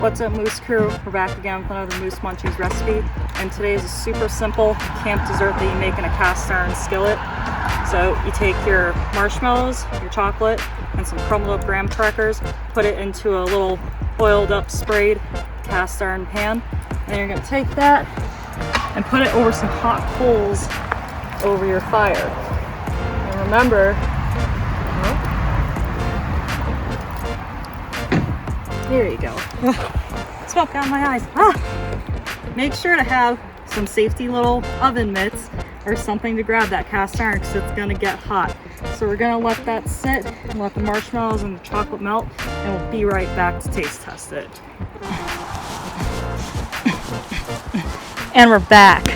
What's up, Moose Crew? We're back again with another Moose Munchies recipe, and today is a super simple camp dessert that you make in a cast iron skillet. So you take your marshmallows, your chocolate, and some crumbled graham crackers, put it into a little oiled up sprayed cast iron pan, and you're going to take that and put it over some hot coals over your fire. And remember, there you go. Smoke out my eyes. Make sure to have some safety little oven mitts or something to grab that cast iron because it's going to get hot. So we're going to let that sit and let the marshmallows and the chocolate melt, and we'll be right back to taste test it. And we're back.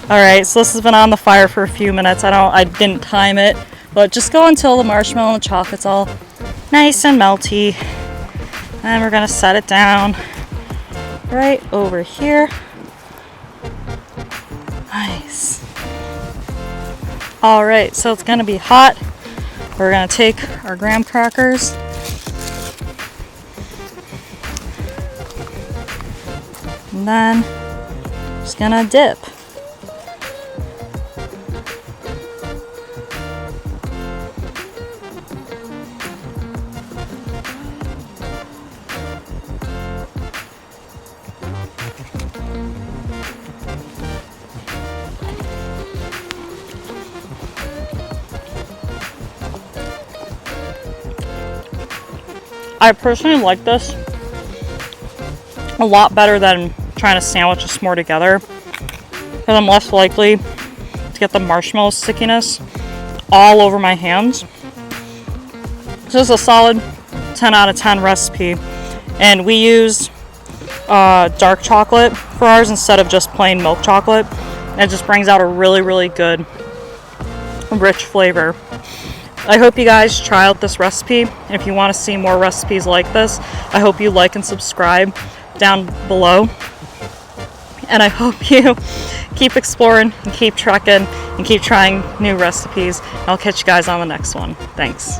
Alright, so this has been on the fire for a few minutes. I didn't time it, but just go until the marshmallow and the chocolate's all nice and melty. And we're gonna set it down right over here. Nice. Alright, so it's gonna be hot. We're gonna take our graham crackers. And then just gonna dip. I personally like this a lot better than trying to sandwich this more together, because I'm less likely to get the marshmallow stickiness all over my hands. This is a solid 10 out of 10 recipe, and we used dark chocolate for ours instead of just plain milk chocolate. It just brings out a really good rich flavor. I hope you guys try out this recipe. If you want to see more recipes like this, I hope you like and subscribe down below. And I hope you keep exploring and keep trekking and keep trying new recipes. I'll catch you guys on the next one. Thanks.